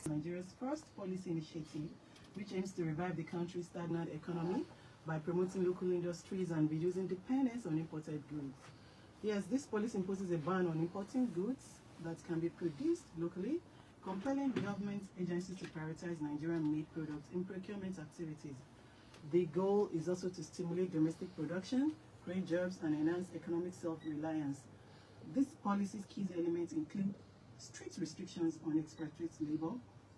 Nigeria's first policy initiative, which aims to revive the country's stagnant economy by promoting local industries and reducing dependence on imported goods. Yes, this policy imposes a ban on importing goods that can be produced locally, compelling government agencies to prioritize Nigerian-made products in procurement activities. The goal is also to stimulate domestic production, create jobs, and enhance economic self-reliance. This policy's key elements include strict restrictions on expatriate labor,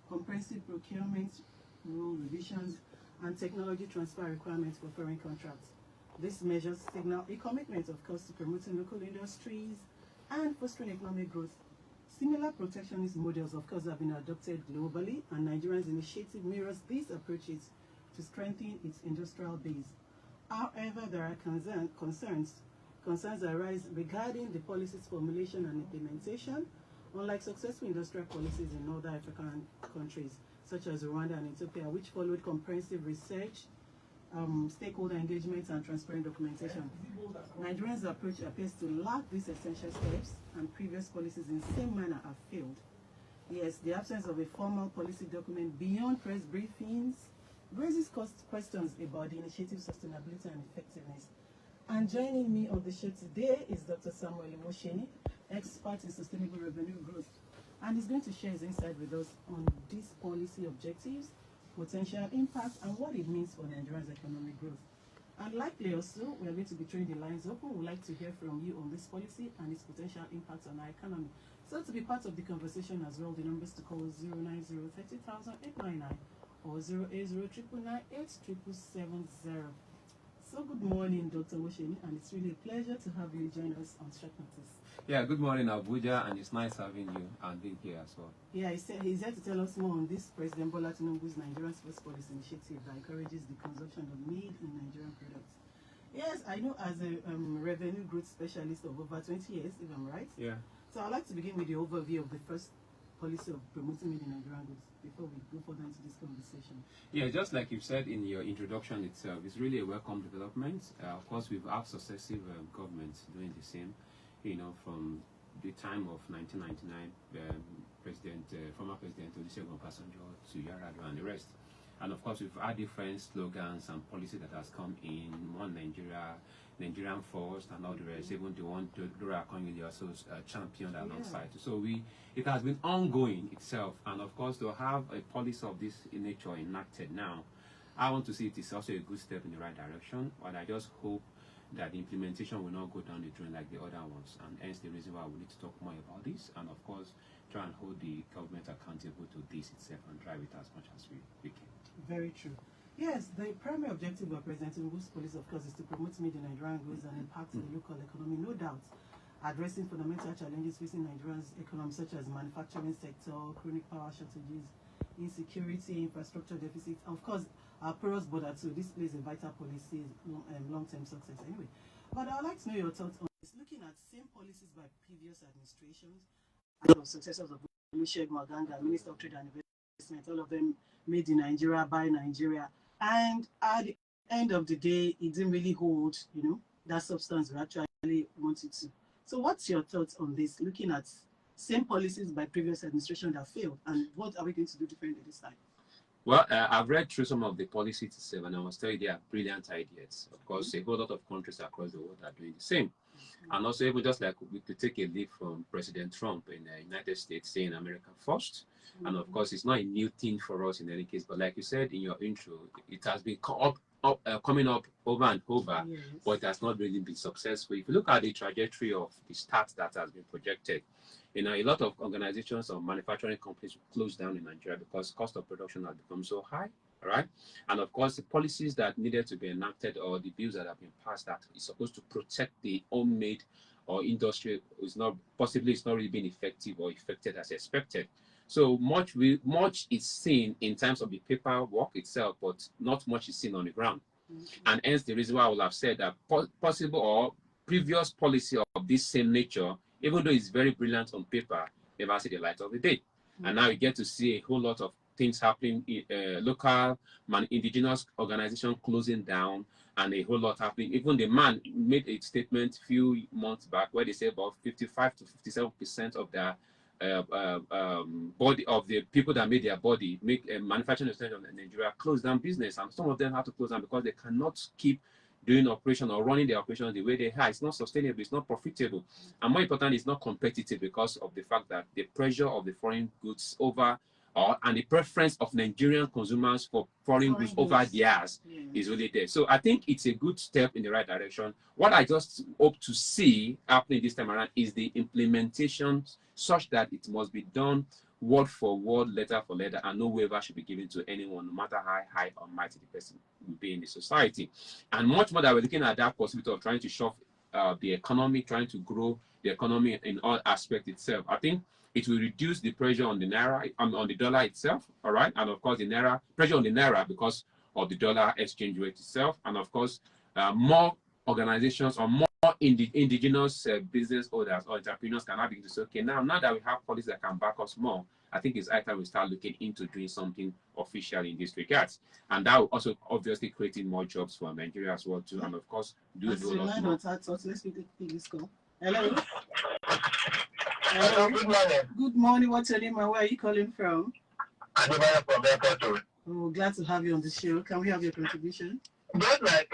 comprehensive procurement rule revisions, and technology transfer requirements for foreign contracts. These measures signal a commitment, of course, to promoting local industries and fostering economic growth. Similar protectionist models, of course, have been adopted globally, and Nigeria's initiative mirrors these approaches to strengthen its industrial base. However, there are concerns arise regarding the policy's formulation and implementation. Unlike successful industrial policies in other African countries, such as Rwanda and Ethiopia, which followed comprehensive research, stakeholder engagement, and transparent documentation, Nigeria's approach appears to lack these essential steps, and previous policies in the same manner have failed. Yes, the absence of a formal policy document beyond press briefings raises questions about the initiative's sustainability and effectiveness. And joining me on the show today is Dr. Owoseni, expert in sustainable revenue growth, and he's going to share his insight with us on these policy objectives, potential impact, and what it means for Nigeria's economic growth. And likely also, we are going to be throwing the lines open. We'd like to hear from you on this policy and its potential impact on our economy. So to be part of the conversation as well, the numbers to call is 090-30,899 or 080-998-770. So good morning, Dr. Owoseni, and it's really a pleasure to have you join us on short notice. Yeah, good morning, Abuja, and it's nice having you and being here as well. Yeah, he's here to tell us more on this President Bola Tinubu's Nigeria's first policy initiative that encourages the consumption of made in Nigerian products. Yes, I know as a revenue growth specialist of over 20 years, if I'm right. Yeah. So I'd like to begin with the overview of the first policy of promoting made in Nigerian goods before we go further into this conversation. Yeah, just like you said in your introduction itself, it's really a welcome development. Of course, we've had successive governments doing the same, from the time of 1999, former President Olusegun Obasanjo to Yar'Adua and the rest. And of course, we've had different slogans and policy that has come in, one Nigeria, Nigerian first, and all the rest, even the one Dora Akanyili also championed alongside. So it has been ongoing itself, and of course, to have a policy of this nature enacted now, I want to see it is also a good step in the right direction, but I just hope that the implementation will not go down the drain like the other ones, and hence the reason why we need to talk more about this, and of course, try and hold the government accountable to this itself and drive it as much as we can. Very true. Yes, the primary objective of President Tinubu's policy, of course, is to promote made in Nigerian goods and impact the local economy, no doubt, addressing fundamental challenges facing Nigeria's economy, such as manufacturing sector, chronic power shortages, insecurity, infrastructure deficits. Of course, our porous border too. This plays a vital policy long-term success anyway. But I would like to know your thoughts on this. Looking at same policies by previous administrations, successors of Olusegun Obasanjo, Minister of Trade and Investment, all of them made in Nigeria, by Nigeria. And at the end of the day, it didn't really hold, that substance we actually wanted to. So what's your thoughts on this, looking at same policies by previous administration that failed, and what are we going to do differently this time? Well, I've read through some of the policies itself, and I must tell you they are brilliant ideas. Of course, a whole lot of countries across the world are doing the same. And also, even just like we could take a lead from President Trump in the United States, saying America first. And of course, it's not a new thing for us in any case, but like you said in your intro, it has been coming up over and over, yes, but it has not really been successful. If you look at the trajectory of the stats that has been projected, a lot of organizations or manufacturing companies closed down in Nigeria because cost of production has become so high, right? And of course, the policies that needed to be enacted or the bills that have been passed that is supposed to protect the homemade or industry is not really being effective or effected as expected. So much is seen in terms of the paperwork itself, but not much is seen on the ground. And hence the reason why I would have said that possible or previous policy of this same nature, even though it's very brilliant on paper, never see the light of the day. And now you get to see a whole lot of things happening, local indigenous organization closing down, and a whole lot happening. Even the man made a statement a few months back where they say about 55 to 57% of their body of the people that made their body, make manufacturing extension in Nigeria, close down business, and some of them have to close down because they cannot keep doing operation or running their operations the way they are. It's not sustainable, it's not profitable, and more important, it's not competitive because of the fact that the pressure of the foreign goods over and the preference of Nigerian consumers for foreign goods over theirs is really there. So I think it's a good step in the right direction. What I just hope to see happening this time around is the implementation such that it must be done word for word, letter for letter, and no waiver should be given to anyone, no matter how high or mighty the person will be in the society. And much more that we're looking at that possibility of trying to shove the economy, trying to grow the economy in all aspects itself. I think it will reduce the pressure on the naira, on the dollar itself, all right? And of course, the naira, pressure on the naira because of the dollar exchange rate itself. And of course, more organizations or more indigenous business owners or entrepreneurs can now begin to say, okay, now that we have policies that can back us more, I think it's high time we start looking into doing something official in this regard. And that will also obviously creating more jobs for Nigeria as well too. And of course, do a lot more. Let's take this call. Hello. Hello. Good morning. Good morning. What's your name and where are you calling from? I'm from Airport. Oh, glad to have you on the show. Can we have your contribution? Just like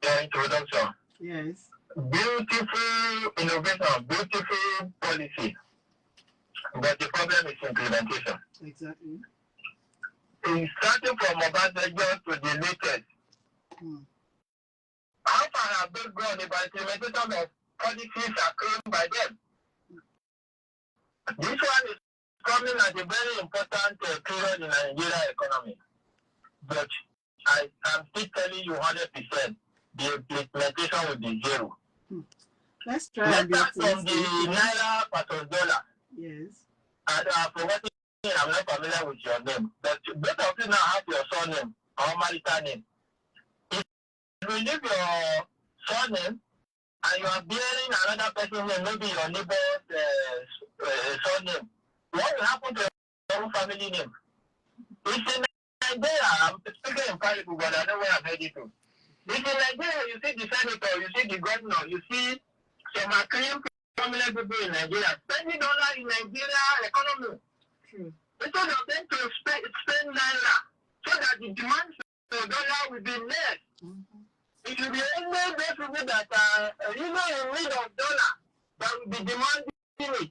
your introduction. Yes. Beautiful innovation, beautiful policy. But the problem is implementation. Exactly. Starting from Obasanjo to the latest. How far have they gone about implementation of policies are claimed by them? This one is coming at a very important period in the Nigeria economy. But I am still telling you 100%, the implementation will be zero. Let's try and be optimistic. From the naira versus dollar. Yes. And forgetting, I'm not familiar with your name, but both of you now have your surname or marital name. If you leave your surname and you are bearing another person's name, maybe your neighbor's surname, what will happen to your own family name? It's in Nigeria, I'm speaking in private, but I know where I'm heading to. It's in Nigeria, you see the senator, you see the governor, you see some acclaimed prominent people in Nigeria spending dollar in Nigeria economy. True. Instead of them to spend naira, so that the demand for dollar will be less. It will be only those people that are in need of dollar that will be demanding it.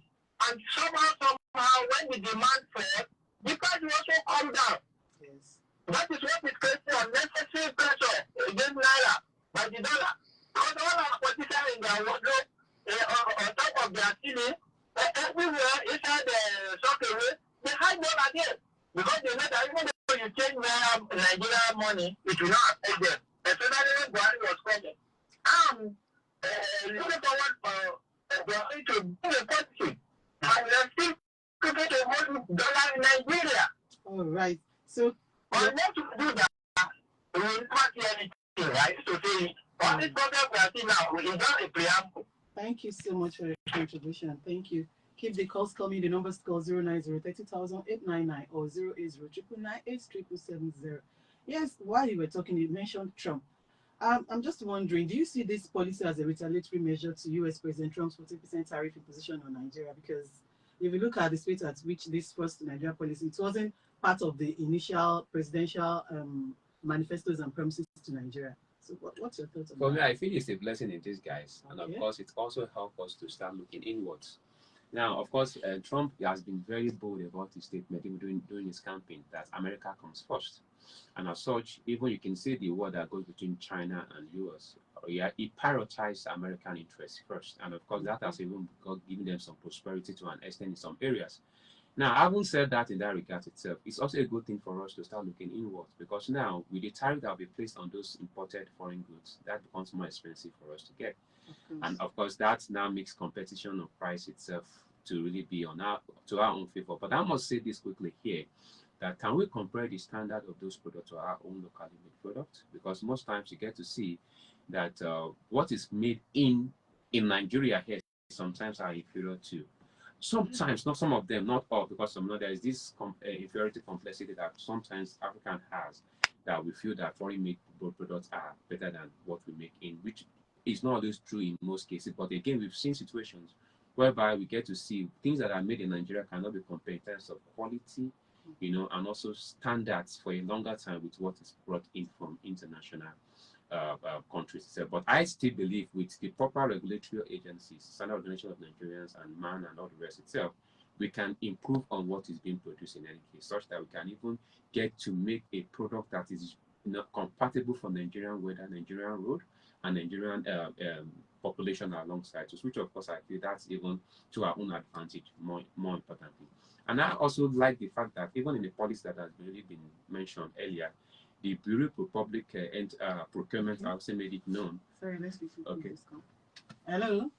And somehow, when the demand falls, the price will also come down. Yes. That is what is creating unnecessary pressure against naira by the dollar. Because all our politicians in their wardrobe, on top of their ceiling, everywhere inside the sockaway, they hide dollar there. Because they know that even though you change Nigeria money, it will not affect them. Especially when Buhari was coming. I'm looking forward for Buhari to do the policy. And we are still looking to hold dollar in Nigeria. All right. So, but not to do that, we will not see anything, right? So say, all this problem we are seeing now is not a preamble. Thank you so much for your contribution. Thank you. Keep the calls coming. The numbers call 090-30,899 or 080-998-770. Yes, while you were talking, you mentioned Trump. I'm just wondering, do you see this policy as a retaliatory measure to U.S. President Trump's 40% tariff imposition on Nigeria? Because if you look at the speed at which this first Nigeria policy, it wasn't part of the initial presidential manifestos and promises to Nigeria. So what's your thoughts on that? For me, I feel it's a blessing in disguise. And of course, it also helps us to start looking inwards. Now, of course, Trump has been very bold about his statement, even during his campaign, that America comes first. And as such, even you can see the war that goes between China and US. He prioritized American interests first. And of course, that has even given them some prosperity to an extent in some areas. Now, having said that in that regard itself, it's also a good thing for us to start looking inwards, because now, with the tariff that will be placed on those imported foreign goods, that becomes more expensive for us to get. And of course, that now makes competition of price itself to really be to our own favor. But I must say this quickly here, that can we compare the standard of those products to our own locally made products? Because most times you get to see that what is made in Nigeria here sometimes are inferior to. Sometimes, not some of them, not all, because there is this inferiority complexity that sometimes African has, that we feel that foreign made products are better than what we make in, which is not always true in most cases. But again, we've seen situations whereby we get to see things that are made in Nigeria cannot be compared in terms of quality, and also standards for a longer time with what is brought in from international countries itself. But I still believe with the proper regulatory agencies, Standard Organization of Nigerians and MAN and all the rest itself, we can improve on what is being produced in any case, such that we can even get to make a product that is compatible for Nigerian weather, Nigerian road, and Nigerian population alongside us, which of course I feel that's even to our own advantage more importantly. And I also like the fact that even in the policy that has already been mentioned earlier, the Bureau for Public Procurement also made it known. Sorry, let's be okay. Hello.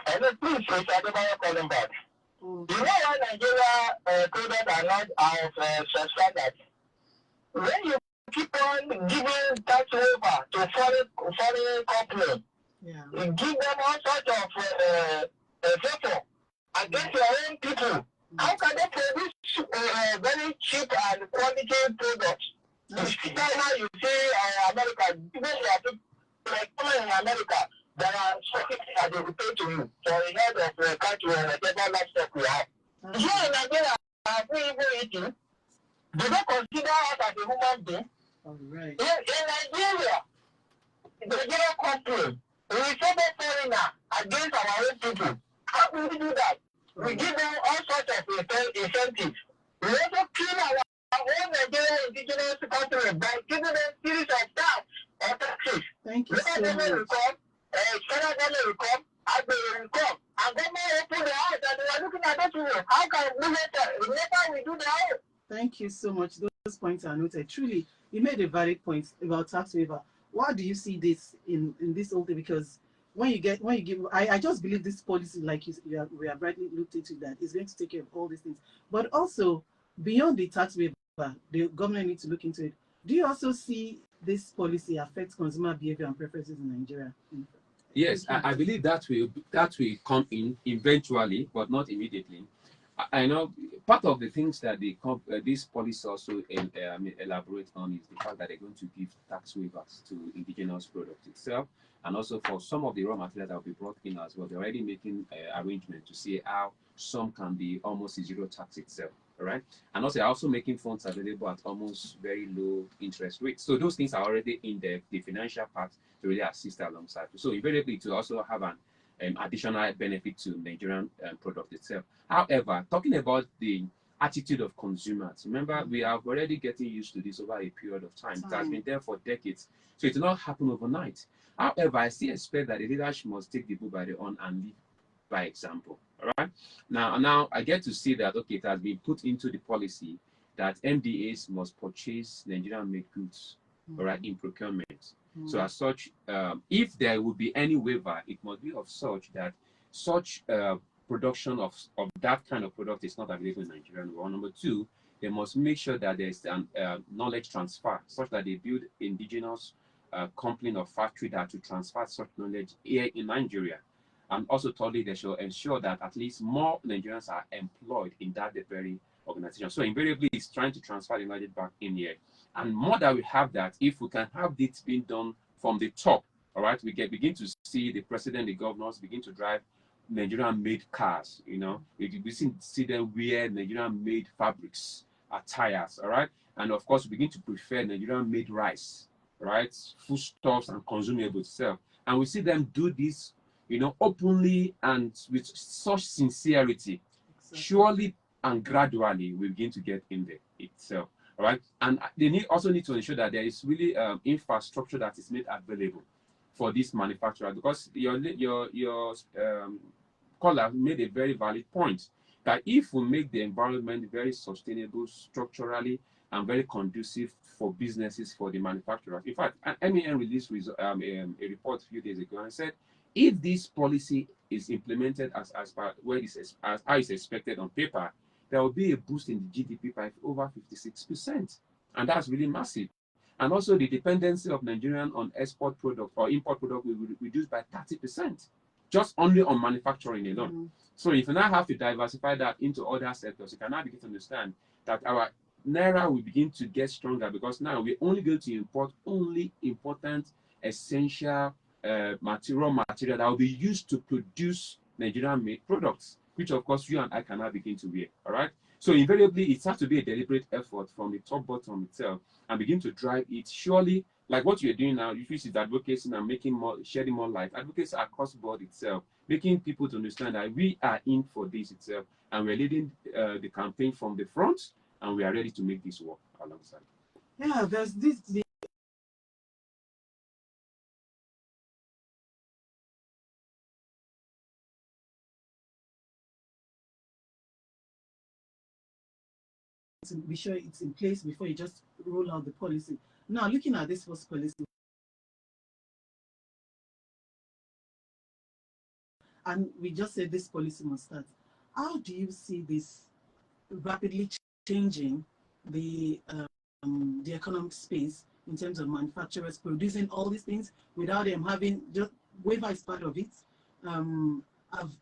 Hello, please, I'm calling back. Oh. You know why Nigeria products are not as substandard? When you keep on giving tax waiver to foreign companies, you give them all sorts of favor against your own people. How can they produce very cheap and quality products? China, you see, America, even like in America, there are something that they will pay to you for a head of country or whatever livestock we have. Here in Nigeria, are we even eating? Do they consider us as a human being? All right. In Nigeria, the Nigerian company, we favor foreigner against our own people. How do we do that? We give them all sorts of incentives. We also kill our own Nigerian indigenous country by giving them series of tax or taxes. Thank you so much. Federal government will come, and they will come. And government open the eyes and they are looking at us. How can we later we do the house? Thank you so much. Those points are noted. Truly, you made a valid point about tax waiver. Why do you see this in this whole thing? Because when you give, I just believe this policy, like we have rightly looked into, that is going to take care of all these things. But also, beyond the tax waiver, the government needs to look into it. Do you also see this policy affect consumer behavior and preferences in Nigeria? Yes, I believe that will come in eventually, but not immediately. I know part of the things that this policy also elaborate on is the fact that they're going to give tax waivers to indigenous products itself, and also for some of the raw materials that will be brought in as well. They're already making arrangements to see how some can be almost zero tax itself. All right, and also making funds available at almost very low interest rates. So those things are already in the financial part to really assist alongside. So invariably to also have an additional benefit to Nigerian product itself. However, talking about the attitude of consumers, remember we are already getting used to this over a period of time. It has been there for decades, so it will not happen overnight. However, I still expect that the leadership must take the bull by the horn and lead by example. All right. Now I get to see that it has been put into the policy that MDAs must purchase Nigerian-made goods, all right, in procurement. So as such, if there will be any waiver, it must be of such that such production of that kind of product is not available in Nigeria. Number two, they must make sure that there's knowledge transfer, such that they build indigenous company or factory that to transfer such knowledge here in Nigeria. And also thirdly, they should ensure that at least more Nigerians are employed in that very organization. So invariably, it's trying to transfer the knowledge back in here. And more that we have that, if we can have this being done from the top, all right, we begin to see the president, the governors begin to drive Nigerian-made cars. We see them wear Nigerian-made fabrics, attires, all right, and of course we begin to prefer Nigerian-made rice, right, foodstuffs and consumables itself, and we see them do this, openly and with such sincerity. Exactly. Surely and gradually we begin to get in there itself. All right, and they also need to ensure that there is really infrastructure that is made available for this manufacturer, because your caller made a very valid point that if we make the environment very sustainable structurally and very conducive for businesses, for the manufacturers. In fact, MEN released a report a few days ago and said if this policy is implemented as how it's expected on paper, there will be a boost in the GDP by over 56%. And that's really massive. And also the dependency of Nigerian on export product or import product will reduce by 30%, just only on manufacturing alone. So if you now have to diversify that into other sectors, you can now begin to understand that our Naira will begin to get stronger, because now we're only going to import only important, essential raw material that will be used to produce Nigerian-made products, which of course you and I cannot begin to wear. All right. So invariably, it has to be a deliberate effort from the top bottom itself and begin to drive it. Surely, like what you're doing now, which is advocacy and making more, shedding more light, advocacy across board itself, making people to understand that we are in for this itself, and we're leading the campaign from the front, and we are ready to make this work alongside. Yeah, there's this. To be sure it's in place before you just roll out the policy. Now, looking at this first policy, and we just said this policy must start. How do you see this rapidly changing the economic space in terms of manufacturers producing all these things without them having, just waiver is part of it,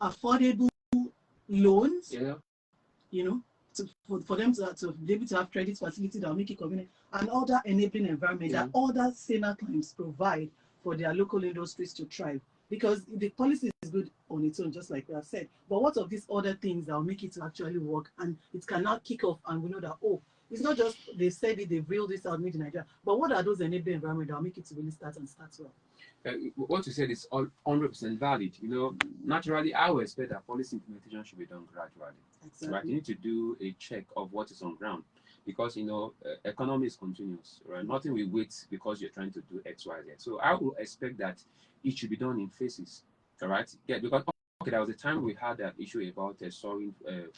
affordable loans, Yeah. you know, for them to be able to have credit facility that will make it convenient, and other enabling environment that other saner clients provide for their local industries to thrive. Because the policy is good on its own, just like we have said. But what of these other things that will make it to actually work, and it cannot kick off, and we know that, oh, it's not just they said it, they've reeled this out, made in Nigeria, but what are those enabling environment that will make it to really start well? What you said is all 100% valid. You know, naturally, I would expect that policy implementation should be done gradually. Exactly. Right? You need to do a check of what is on ground, because you know, economy is continuous. Right? Nothing will wait because you're trying to do X, Y, Z. So I will expect that it should be done in phases. All right? Yeah, because okay, there was a time we had an issue about soaring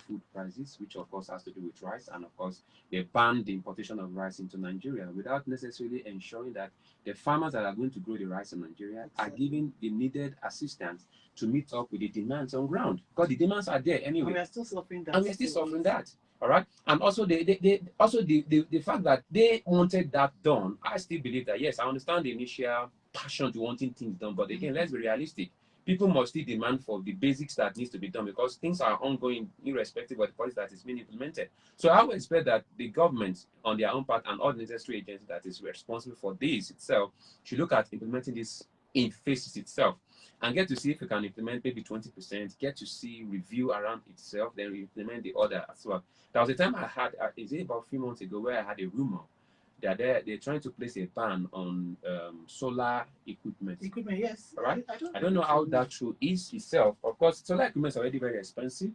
food prices, which of course has to do with rice, and of course they banned the importation of rice into Nigeria without necessarily ensuring that the farmers that are going to grow the rice in Nigeria are given the needed assistance to meet up with the demands on ground, because the demands are there anyway. And we are still suffering that. And we're still suffering that. All right. And also the fact that they wanted that done, I still believe that yes, I understand the initial passion to wanting things done, but again, let's be realistic. People must still demand for the basics that needs to be done, because things are ongoing irrespective of the policy that is being implemented. So I would expect that the government on their own part and all the necessary agencies that is responsible for this itself should look at implementing this in phases itself, and get to see if we can implement maybe 20%, get to see review around itself, then we implement the order as well. There was a time I had, is it about a few months ago, where I had a rumor that they're trying to place a ban on solar equipment. Yes. All right. I don't know how that true is itself. Of course, solar equipment is already very expensive.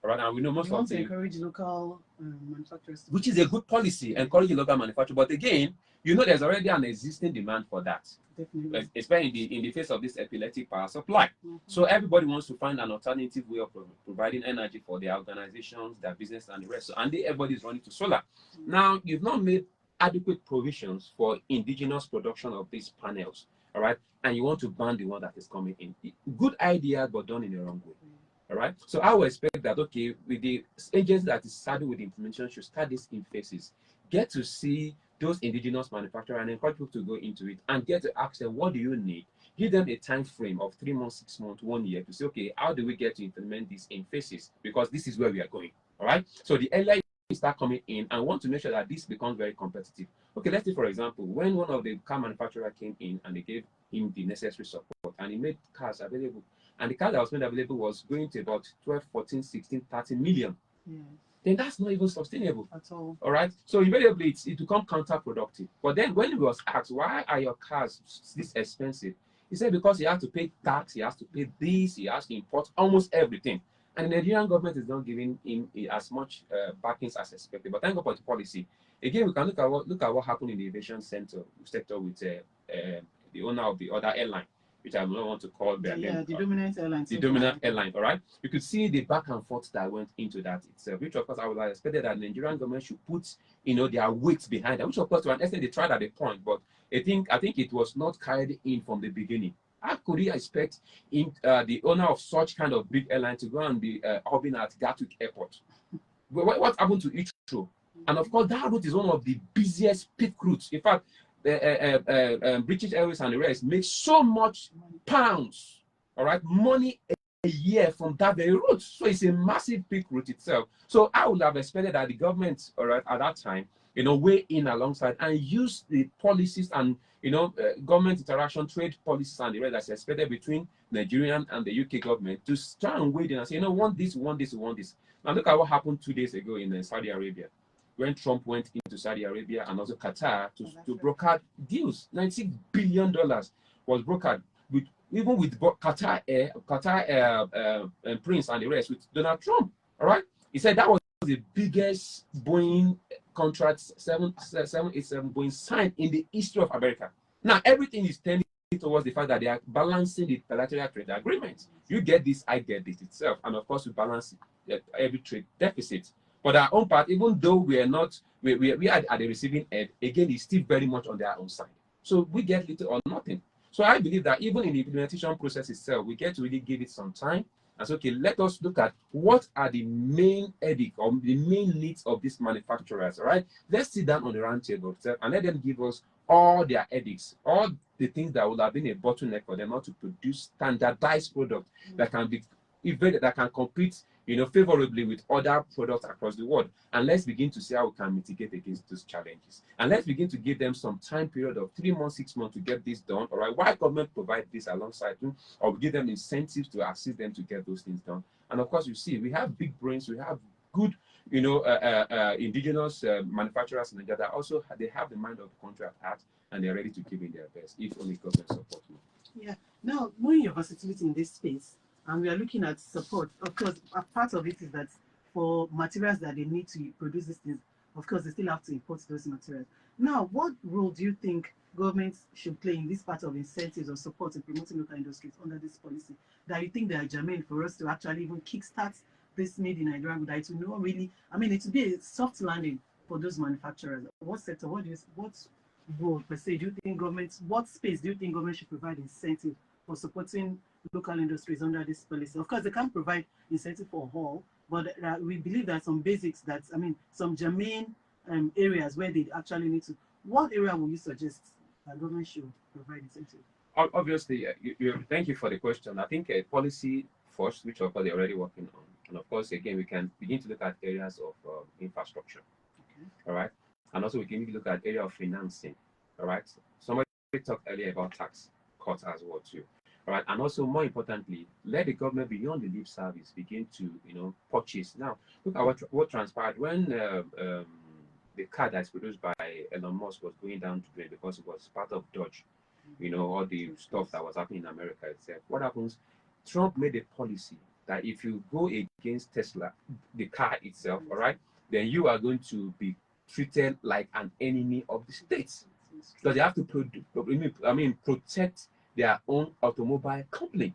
All right, and we know most of the encourage local manufacturers, which is a good policy, encouraging local manufacturers. But again, you know, there's already an existing demand for that. Definitely. Especially in the face of this epileptic power supply. So everybody wants to find an alternative way of providing energy for their organizations, their business, and the rest. So, and everybody is running to solar. Now, you've not made adequate provisions for indigenous production of these panels, all right? And you want to ban the one that is coming in. Good idea, but done in the wrong way. All right. So I would expect that, okay, with the agency that is starting with the implementation should start this in phases. Get to see those indigenous manufacturers and encourage people to go into it, and get to ask them, what do you need? Give them a time frame of 3 months, 6 months, 1 year to say, okay, how do we get to implement this in phases? Because this is where we are going. All right. So the earlier you start coming in, and want to make sure that this becomes very competitive. Okay, let's say, for example, when one of the car manufacturers came in and they gave him the necessary support and he made cars available, and the car that was made available was going to about 12, 14, 16, 30 million. Yeah. Then that's not even sustainable at all. All right. So invariably, it becomes counterproductive. But then when he was asked, why are your cars this expensive? He said, because he has to pay tax, he has to pay this, he has to import almost everything. And the Nigerian government is not giving him as much backings as expected. But thank God for the policy. Again, we can look at what happened in the aviation sector with the owner of the other airline, which I don't want to call their name. The dominant airline. The dominant airline, all right? You could see the back and forth that went into that itself, which of course I would have expected that the Nigerian government should put, their weight behind that, which of course to an extent they tried at a point, but I think it was not carried in from the beginning. How could he expect the owner of such kind of big airline to go and be harbing at Gatwick Airport? What happened to Heathrow? And of course, that route is one of the busiest peak routes. In fact, British Airways and the rest make so much pounds, all right, money a year from that very route. So it's a massive peak route itself. So I would have expected that the government, all right, at that time weigh in alongside and use the policies and, government interaction, trade policies and the rest that's expected between Nigerian and the UK government to try and weigh in and say, want this, want this, want this. Now look at what happened 2 days ago in Saudi Arabia, when Trump went into Saudi Arabia and also Qatar to broker deals. $96 billion was brokered with, even with Qatar Prince and the rest, with Donald Trump. All right, he said that was the biggest Boeing contract 787 Boeing signed in the history of America. Now everything is tending towards the fact that they are balancing the bilateral trade agreement. You get this, I get this itself, and of course we balance every trade deficit. But our own part, even though we are not, we are at the receiving end, again, it's still very much on their own side. So we get little or nothing. So I believe that even in the implementation process itself, we get to really give it some time and say, okay, let us look at what are the main edict or the main needs of these manufacturers. All right, let's sit down on the round table itself and let them give us all their edicts, all the things that would have been a bottleneck for them not to produce standardized products that can be that can compete, favorably with other products across the world. And let's begin to see how we can mitigate against those challenges. And let's begin to give them some time period of 3 months, 6 months to get this done. All right, why government provide this alongside them, or give them incentives to assist them to get those things done. And of course, you see, we have big brains, we have good, indigenous manufacturers in Nigeria that also they have the mind of the country at heart, and they're ready to give in their best if only government support them. Yeah. Now, knowing your versatility in this space, and we are looking at support. Of course, a part of it is that for materials that they need to produce these things, of course, they still have to import those materials. Now, what role do you think governments should play in this part of incentives or support in promoting local industries under this policy? That you think they are germane for us to actually even kickstart this made in Nigeria, that it will not really, it will be a soft landing for those manufacturers. What sector, what role per se do you think what space do you think government should provide incentive for supporting local industries under this policy? Of course, they can't provide incentive for all, but we believe that some basics that, some germane areas where they actually need to. What area will you suggest that government should provide incentive? Obviously, thank you for the question. I think a policy first, which of course they're already working on. And of course, again, we can begin to look at areas of infrastructure. Okay. All right. And also we can look at area of financing. All right. Somebody talked earlier about tax cuts as well too. All right, and also more importantly, let the government beyond the lip service begin to purchase. Now, look at what transpired when the car that's produced by Elon Musk was going down to drain because it was part of Dodge, all the stuff that was happening in America itself. What happens? Trump made a policy that if you go against Tesla, the car itself, all right, then you are going to be treated like an enemy of the states, because they have to protect their own automobile company.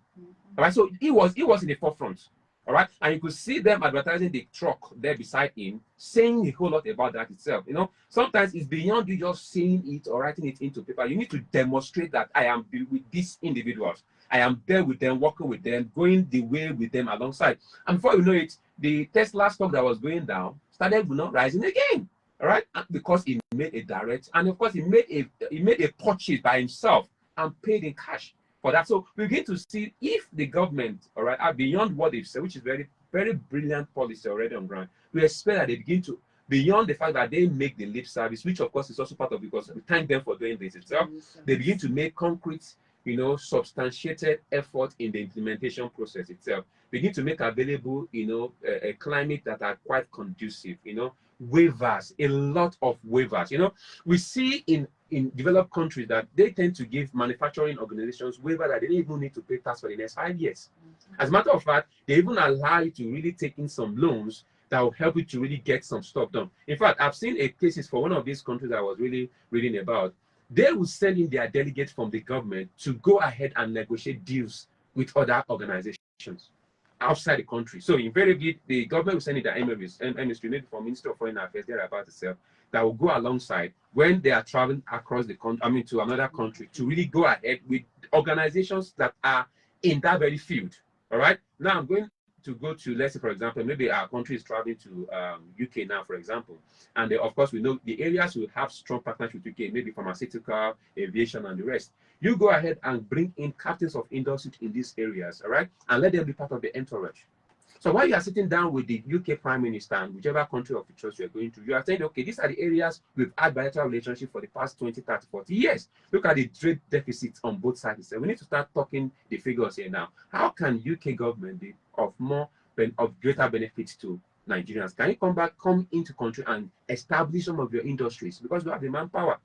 All right, so he was in the forefront. All right, and you could see them advertising the truck there beside him, saying a whole lot about that itself. Sometimes it's beyond you just saying it or writing it into paper. You need to demonstrate that I am with these individuals. I am there with them, working with them, going the way with them alongside. And before you know it, the Tesla stock that was going down started rising again. All right, because he made a direct, and of course he made a purchase by himself and paid in cash for that. So we begin to see if the government, all right, are beyond what they've said, which is very, very brilliant policy already on ground. We expect that they begin to, beyond the fact that they make the lip service, which of course is also part of, because we thank them for doing this itself, they begin to make concrete, substantiated effort in the implementation process itself. Begin to make available, a climate that are quite conducive, waivers, a lot of waivers. We see in developed countries that they tend to give manufacturing organizations waiver that they don't even need to pay tax for the next 5 years. As a matter of fact, they even allow you to really take in some loans that will help you to really get some stuff done. In fact, I've seen cases for one of these countries I was really reading about. They will send in their delegates from the government to go ahead and negotiate deals with other organizations outside the country. So invariably, the government will send in their ministry, maybe from Ministry of Foreign Affairs, they're about itself, that will go alongside when they are traveling across the country, to another country, to really go ahead with organizations that are in that very field. All right. Now I'm going to go to, let's say, for example, maybe our country is traveling to UK now, for example, and of course we know the areas will have strong partnership with UK, maybe pharmaceutical, aviation, and the rest. You go ahead and bring in captains of industry in these areas, all right, and let them be part of the entourage. So while you are sitting down with the UK Prime Minister and whichever country of choice you're going to, you are saying, okay, these are the areas we've had bilateral relationship for the past 20, 30, 40 years. Look at the trade deficits on both sides. So we need to start talking the figures here now. How can UK government be of greater benefits to Nigerians? Can you come into country and establish some of your industries? Because we have the manpower.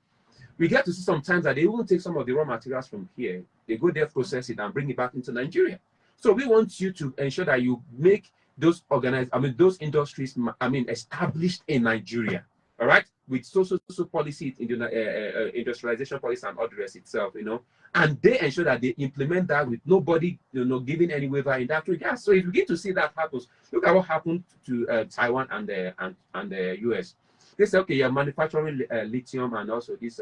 We get to see sometimes that they will take some of the raw materials from here, they go there, process it, and bring it back into Nigeria. So we want you to ensure that you make those those industries, established in Nigeria, all right, with social policy, in the industrialization policy and all the rest itself, and they ensure that they implement that with nobody, giving any waiver in that regard. So if you get to see that happens, look at what happened to Taiwan and the US. They say, okay, you're manufacturing lithium and also this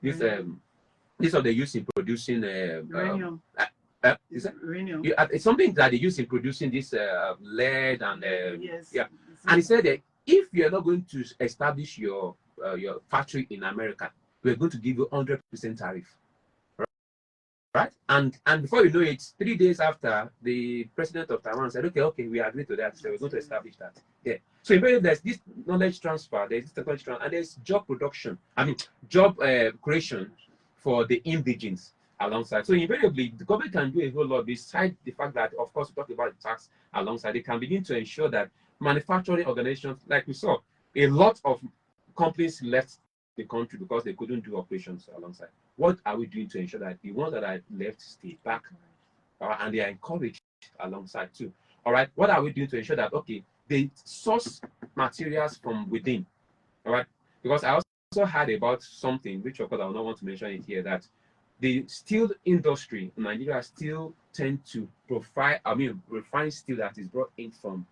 these are they use in producing uranium. Is it? Uranium. It's something that they use in producing this lead and yes. Yeah. And he said that if you're not going to establish your factory in America, we're going to give you 100% tariff. Right? And before you know it, 3 days after, the president of Taiwan said, okay, we agree to that. So we're going to establish that. Yeah. So invariably, there's this knowledge transfer, there's this technology transfer, and there's job production. Job creation for the indigenes alongside. So invariably, the government can do a whole lot besides the fact that, of course, we talk about the tax alongside. They can begin to ensure that manufacturing organizations, like we saw, a lot of companies left the country because they couldn't do operations alongside. What are we doing to ensure that the ones that are left stay back, and they are encouraged alongside too? All right. What are we doing to ensure that, okay, they source materials from within? All right. Because I also heard about something, which of course I will not want to mention it here, that the steel industry in Nigeria still tend to refine steel that is brought in from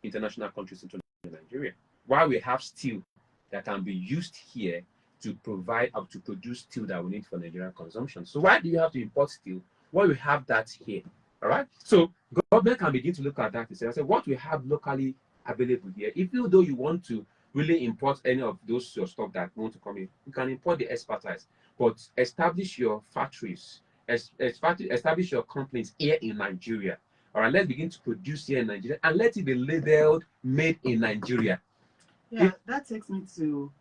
international countries into Nigeria. While we have steel that can be used here to provide or to produce steel that we need for Nigerian consumption. So why do you have to import steel? Why we have that here? All right. So government can begin to look at that and say, what we have locally available here, even though you want to really import any of those your stock that want to come in, you can import the expertise, but establish your factories, establish your companies here in Nigeria. All right, let's begin to produce here in Nigeria and let it be labeled made in Nigeria. Yeah, that takes me to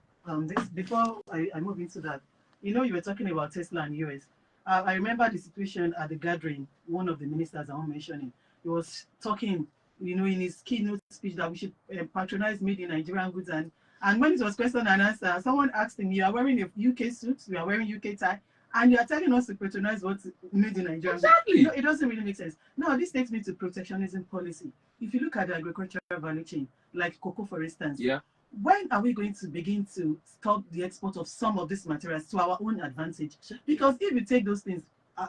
this. Before I move into that, you were talking about Tesla and US. I remember the situation at the gathering. One of the ministers I won't mention him, he was talking, in his keynote speech that we should patronize made in Nigerian goods. And when it was question and answer, someone asked him, "You are wearing a UK suit, you are wearing UK tie, and you are telling us to patronize what's made in Nigeria." Exactly. It doesn't really make sense. Now, this takes me to protectionism policy. If you look at the agricultural value chain, like cocoa, for instance, yeah, when are we going to begin to stop the export of some of these materials to our own advantage? Because if you take those things,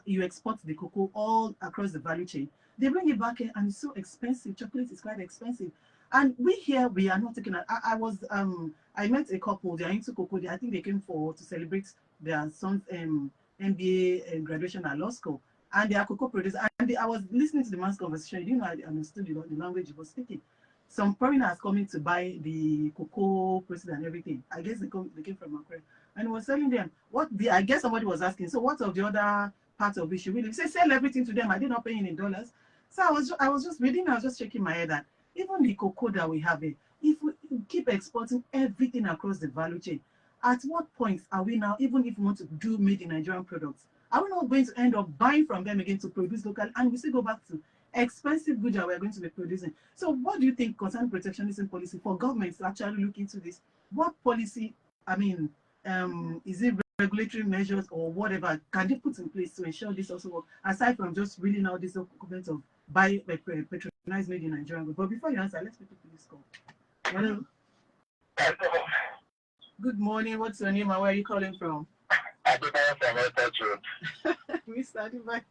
you export the cocoa all across the value chain, they bring it back in and it's so expensive. Chocolate is quite expensive. And we are not taking it. I met a couple, they are into cocoa. I think they came to celebrate their son's MBA graduation at law school. And they are cocoa producers. And I was listening to the man's conversation. I understood the language he was speaking. Some foreigners coming to buy the cocoa process and everything. I guess they came from Accra, and he was telling them I guess somebody was asking, so what of the other part of it should we say sell everything to them? Are they not paying in dollars? So I was just reading, I was just shaking my head that even the cocoa that we have here, if we keep exporting everything across the value chain, at what point are we now, even if we want to do made in Nigerian products, are we not going to end up buying from them again to produce local, and we still go back to expensive goods that we're going to be producing? So what do you think concerning protectionism policy for governments to actually look into this? What policy, is it regulatory measures or whatever, can they put in place to ensure this also works, aside from just reading out this document of patronize made in Nigeria? But before you answer, let's pick up this call. Hello. Good morning. What's your name and where are you calling from? Mr. Adibai.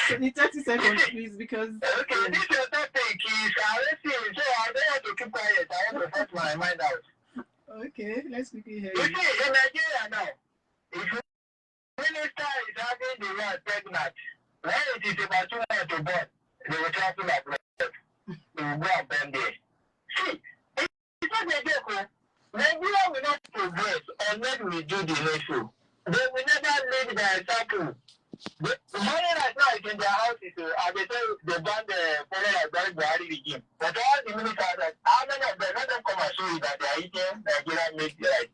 So in 30 seconds, please, because... Okay, this is your topic. I don't have to keep quiet. I want to put my mind out. Okay, let's quickly hear You you. see, in Nigeria now, if the minister is having the word pregnant, when it is about 2 months to born, they will travel abroad. They will go and bend there. See, it's not a joke. Nigeria will not progress unless we do the needful. They will never lead by example. The money right now is in their houses, and they say they ban the foreign like Buhari regime. But all the ministers, like, how many of them, let them come and show you that they are eating Nigerian made right.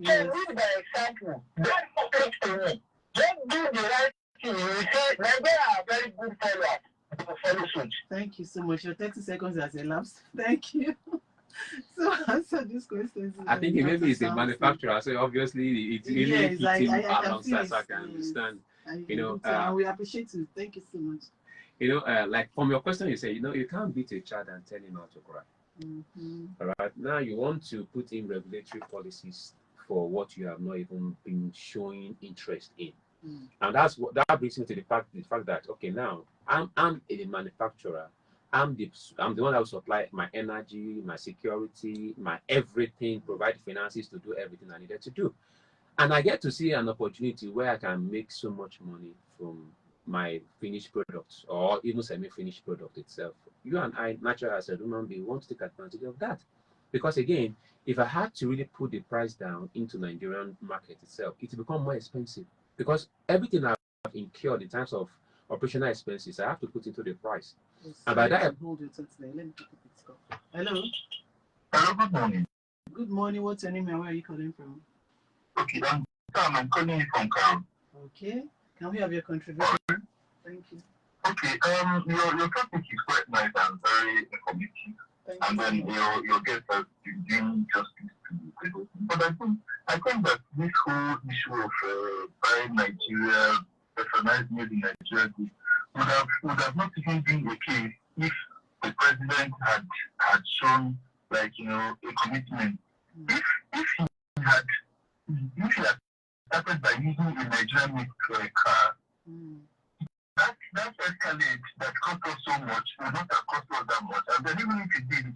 So lead by example. Don't take to me. Just do the right thing. You will say Nigeria are very good followers. They will follow suit. Thank you so much. Your 30 seconds has elapsed. Thank you. So answer this question. I think maybe it's a manufacturer, so obviously it really yes, hits him I alongside, so I can understand. And we appreciate you. Thank you so much. Like from your question, you say, you can't beat a child and tell him how to cry. All right. Now you want to put in regulatory policies for what you have not even been showing interest in. And that brings me to the fact that okay, now I'm a manufacturer. I'm the one that will supply my energy, my security, my everything, provide finances to do everything I needed to do. And I get to see an opportunity where I can make so much money from my finished product or even semi-finished product itself. You and I, naturally as a human being, want to take advantage of that. Because again, if I had to really put the price down into Nigerian market itself, it will become more expensive. Because everything I've incurred in terms of operational expenses, I have to put into the price. Yes, and by that, hold your thoughts there. Let me pick up this call. Hello. Hello, good morning. Good morning. What's your name and where are you calling from? Okay, I'm calling you from Crown. Okay. Can we have your contribution? Thank you. Okay, your topic is quite nice and very informative. And then your guest has been doing justice to it. But I think that this whole issue of buying Nigeria, personalized made in Nigeria, would have not even been the case if the president had shown a commitment. If he had started by using a Nigerian made car. That escalate that cost us so much would not have cost us that much. And then even if it did,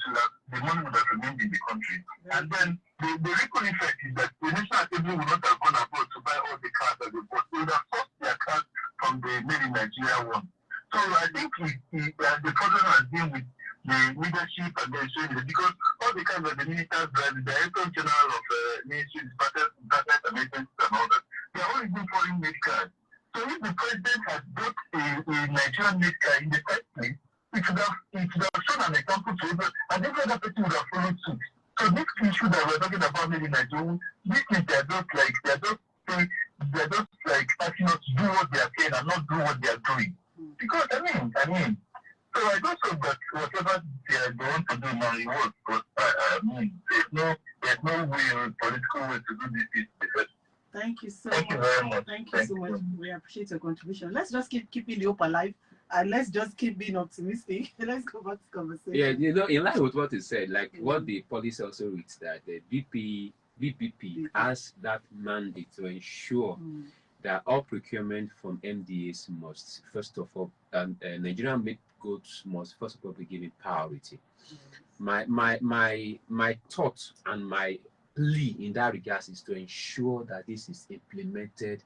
the money would have remained in the country. And then the ripple effect is that the National Assembly would not have gone abroad to buy all the cars that they bought. They would have sourced their cars from the made in Nigeria one. So I think the problem has been with the leadership and the ensuring because all the cars that the ministers drive, the Director General of Ministry, Department and Agencies and all that, they are all using foreign made cars. So if the president had bought a Nigerian made car in the first place, it would have shown an example to others, and every other person would have followed suit. So this issue that we're talking about made in Nigeria, this is they're just asking us to do what they are saying and not do what they are doing. Because I mean, so I just hope that whatever they want to do now, it works. But there's no way, political way to do this in the first. Thank you so much. Thank you very much. Thank you so much. We appreciate your contribution. Let's just keep keeping the hope alive and let's just keep being optimistic. Let's go back to conversation. Yeah, in line with what you said, what the policy also reads that the BPP has that mandate to ensure that all procurement from MDAs must, first of all, Nigerian made goods must first of all be given priority. Yes. My thought and my plea in that regard is to ensure that this is implemented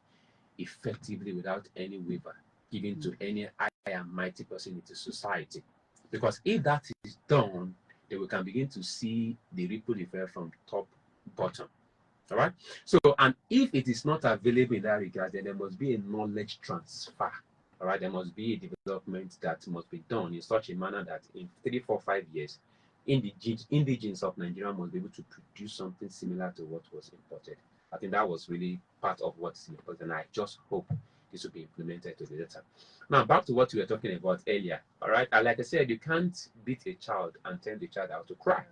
effectively without any waiver given to any high and mighty person in the society. Because if that is done, then we can begin to see the ripple effect from top bottom. All right. So, and if it is not available in that regard, then there must be a knowledge transfer. All right. There must be a development that must be done in such a manner that in 3, 4, 5 years, indigenes of Nigeria must be able to produce something similar to what was imported. I think that was really part of what's important, and I just hope this will be implemented to the letter. Now, back to what we were talking about earlier. All right. Like I said, you can't beat a child and tell the child how to cry.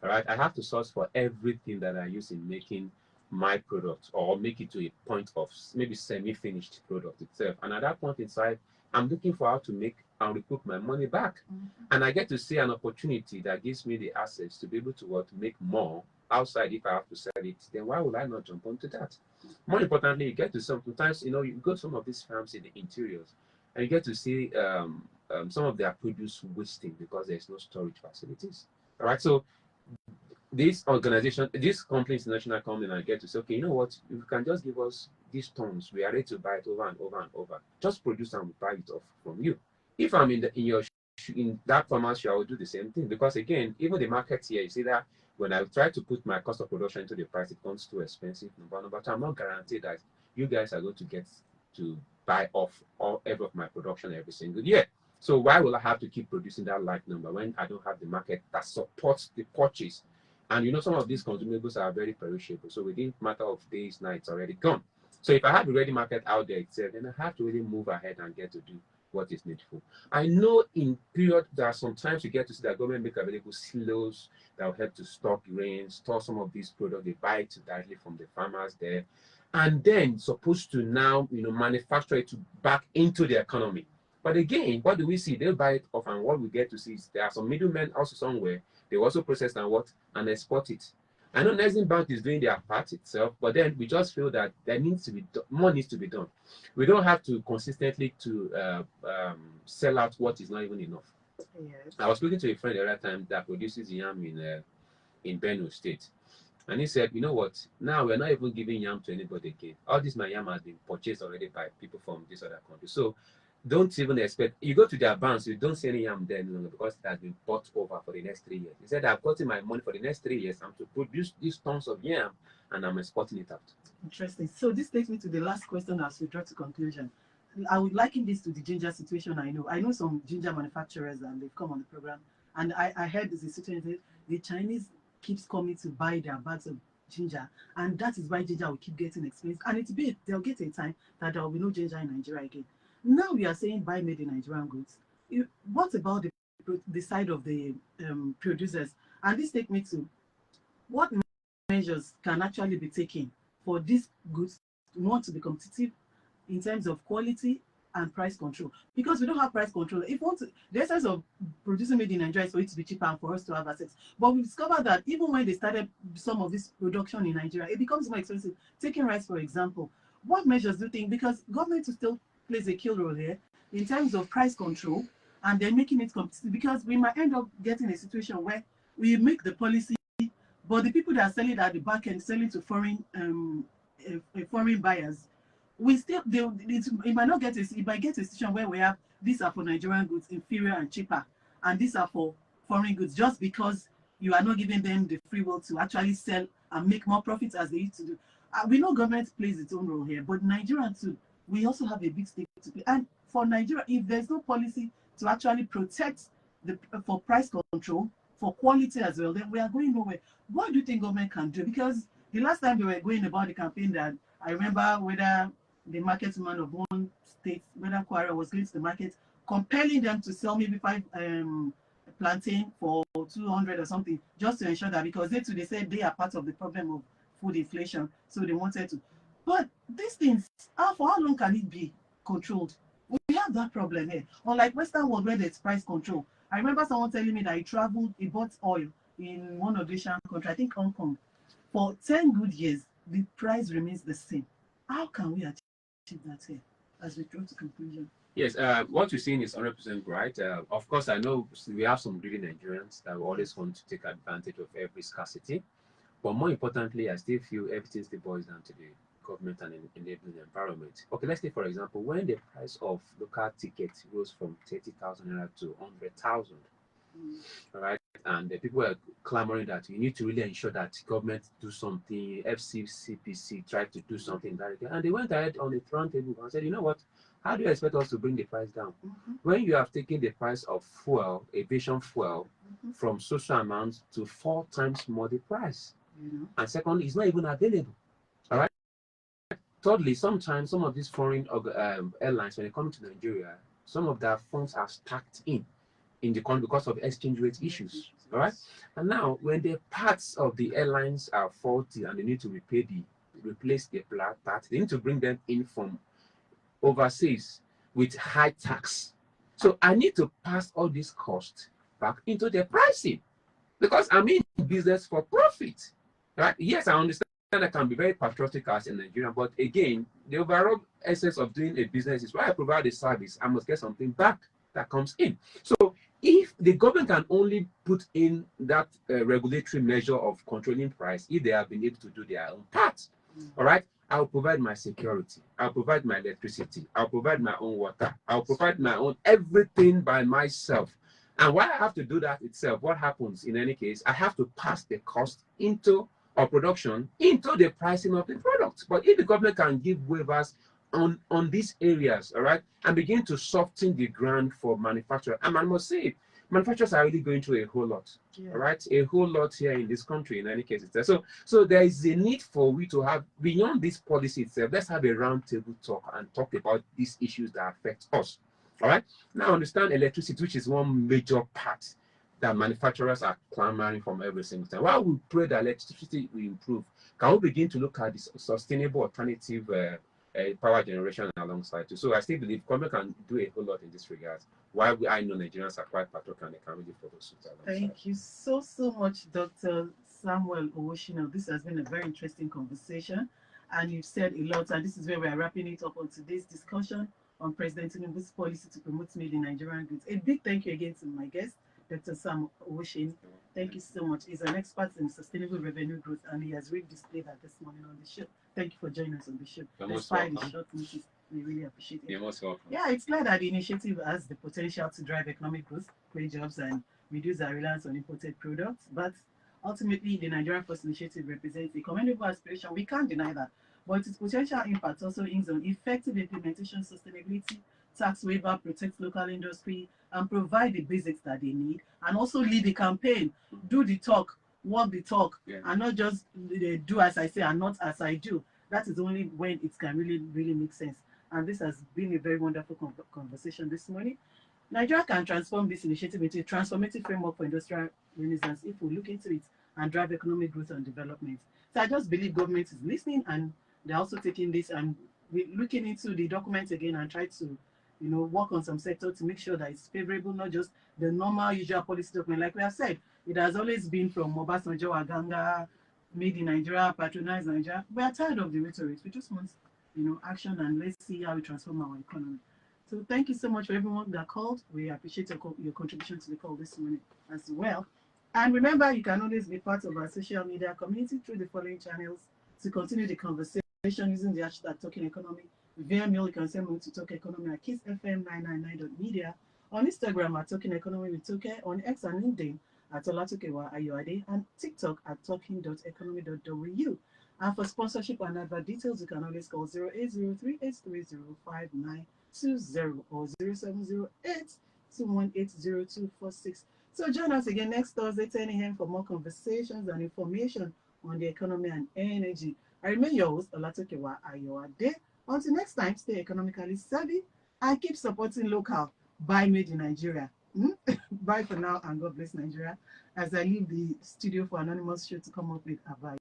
All right, I have to source for everything that I use in making my product or make it to a point of maybe semi-finished product itself. And at that point inside, I'm looking for how to make and recoup my money back. And I get to see an opportunity that gives me the assets to be able to make more outside. If I have to sell it, then why would I not jump onto that? More importantly, you get to sometimes, you go to some of these farms in the interiors and you get to see some of their produce wasting because there's no storage facilities. All right, so this organization, this company, international company, and get to say, okay, you know what? You can just give us these tons. We are ready to buy it over and over and over. Just produce and we buy it off from you. If I'm in that farmer's show, I will do the same thing because again, even the market here, you see that when I try to put my cost of production into the price, it comes too expensive. But I'm not guaranteed that you guys are going to get to buy off every of my production every single year. So why will I have to keep producing that large number when I don't have the market that supports the purchase? And you know, some of these consumables are very perishable. So within a matter of days, now it's already gone. So if I have a ready market out there itself, then I have to really move ahead and get to do what is needful. I know in period there are sometimes you get to see that government make available silos that will help to stock grain, store some of these products, they buy it directly from the farmers there, and then supposed to now manufacture it to back into the economy. But again, what do we see? They'll buy it off, and what we get to see is there are some middlemen also somewhere. They also process and export it. I know Exim Bank is doing their part itself, but then we just feel that there needs to be more needs to be done. We don't have to consistently to sell out what is not even enough. Yes. I was speaking to a friend the other time that produces yam in Benue State, and he said, you know what? Now we're not even giving yam to anybody again. All this my yam has been purchased already by people from this other country. So don't even expect. You go to their banks, you don't see any yam there any longer because it has been bought over for the next 3 years. He said, I've gotten my money for the next 3 years. I'm to produce these tons of yam and I'm exporting it out. Interesting. So this takes me to the last question as we draw to conclusion. I would liken this to the ginger situation. I know some ginger manufacturers and they've come on the program, and I heard the situation. The Chinese keeps coming to buy their bags of ginger, and that is why ginger will keep getting expensive. And they'll get a time that there will be no ginger in Nigeria again. Now we are saying buy made in Nigerian goods. What about the side of the producers? And this takes me to what measures can actually be taken for these goods not to be competitive in terms of quality and price control, because we don't have price control. If we want to, the essence of producing made in Nigeria is for it to be cheaper and for us to have access. But we discovered that even when they started some of this production in Nigeria, it becomes more expensive. Taking rice, for example, what measures do you think? Because government still plays a key role here in terms of price control and then making it competitive, because we might end up getting a situation where we make the policy, but the people that are selling at the back end, selling to foreign buyers, we still it might not get it might get a situation where we have these are for Nigerian goods inferior and cheaper, and these are for foreign goods, just because you are not giving them the free will to actually sell and make more profits as they used to do. We know government plays its own role here, but Nigeria too, we also have a big stake to play. And for Nigeria, if there's no policy to actually protect for price control, for quality as well, then we are going nowhere. What do you think government can do? Because the last time they were going about the campaign, that I remember whether the market woman of one state, whether Kwara was going to the market, compelling them to sell maybe 5 plantain for 200 or something, just to ensure that, because they said they are part of the problem of food inflation, so they wanted to. But these things, for how long can it be controlled? We have that problem here. Unlike Western world where there's price control. I remember someone telling me that he bought oil in one of the Asian countries, I think Hong Kong, for 10 good years, the price remains the same. How can we achieve that here as we draw to conclusion? Yes, what you're saying is 100% right. Of course, I know we have some greedy Nigerians that will always want to take advantage of every scarcity. But more importantly, I still feel everything still boils down to the government and enabling environment. Okay, let's say, for example, when the price of local tickets rose from 30,000 naira to 100,000, all right, and the people are clamoring that you need to really ensure that government do something, FCCPC tried to do something, and they went ahead on the front table and said, you know what, how do you expect us to bring the price down when you have taken the price of fuel, aviation fuel, from social amounts to 4 times more the price? And secondly, it's not even available. All right. Thirdly, sometimes some of these foreign airlines, when they come to Nigeria, some of their funds are stacked in the country because of exchange rate issues. All right. And now, when the parts of the airlines are faulty and they need to replace the parts, they need to bring them in from overseas with high tax. So I need to pass all these costs back into the pricing because I'm in business for profit. Right? Yes, I understand I can be very patriotic as a Nigerian, but again, the overall essence of doing a business is why I provide a service, I must get something back that comes in. So if the government can only put in that regulatory measure of controlling price, if they have been able to do their own part, all right, I'll provide my security, I'll provide my electricity, I'll provide my own water, I'll provide my own everything by myself. And why I have to do that itself, what happens in any case, I have to pass the cost into or production into the pricing of the product. But if the government can give waivers on these areas, all right, and begin to soften the ground for manufacturers. And I must say, manufacturers are really going through a whole lot, all right, a whole lot here in this country. In any case, so there is a need for we to have beyond this policy itself. Let's have a roundtable talk and talk about these issues that affect us. All right. Now understand electricity, which is one major part that manufacturers are clamoring from every single time. While we pray that electricity will improve, can we begin to look at this sustainable alternative power generation alongside too? So I still believe government can do a whole lot in this regard. While I know Nigerians are quite patriotic and they can really follow suit alongside. Thank you so much, Dr. Samuel Owoseni. This has been a very interesting conversation, and you've said a lot. And this is where we are wrapping it up on today's discussion on President Tinubu's policy to promote made in Nigerian goods. A big thank you again to my guest, Dr. Sam Owoseni. Thank you so much. He's an expert in sustainable revenue growth, and he has really displayed that this morning on the show. Thank you for joining us on the show. Despite the short notice, we really appreciate it. You're most welcome. Yeah, it's clear that the initiative has the potential to drive economic growth, create jobs, and reduce our reliance on imported products. But ultimately, the Nigerian First Initiative represents a commendable aspiration. We can't deny that. But its potential impact also hinges on effective implementation, sustainability, tax waiver, protect local industry, and provide the basics that they need, and also lead the campaign, do the talk, walk the talk, and not just do as I say and not as I do. That is only when it can really make sense. And this has been a very wonderful conversation this morning. Nigeria can transform this initiative into a transformative framework for industrial renaissance if we look into it and drive economic growth and development. So I just believe government is listening, and they're also taking this and looking into the document again and try to, work on some sector to make sure that it's favorable, not just the normal usual policy document. Like we have said, it has always been from Obasanjo, Aganga, made in Nigeria, patronize Nigeria. We are tired of the rhetoric. We just want, action, and let's see how we transform our economy. So thank you so much for everyone that called. We appreciate your contribution to the call this morning as well. And remember, you can always be part of our social media community through the following channels to continue the conversation using the hashtag Talking Economy. Via mail, you can send me to Talk Economy at kissfm999.media. On Instagram at Talking Economy with Toke. On X and LinkedIn at Olatokewa Ayoade. And TikTok at talking.economy.w. And for sponsorship and other details, you can always call 0803-830-5920 or 0708-218-0246. So join us again next Thursday, 10 a.m. for more conversations and information on the economy and energy. I remain your host, Olatokewa Ayoade. Until next time, stay economically savvy and keep supporting local. Buy made in Nigeria. Bye for now, and God bless Nigeria as I leave the studio for Anonymous Show to come up with advice.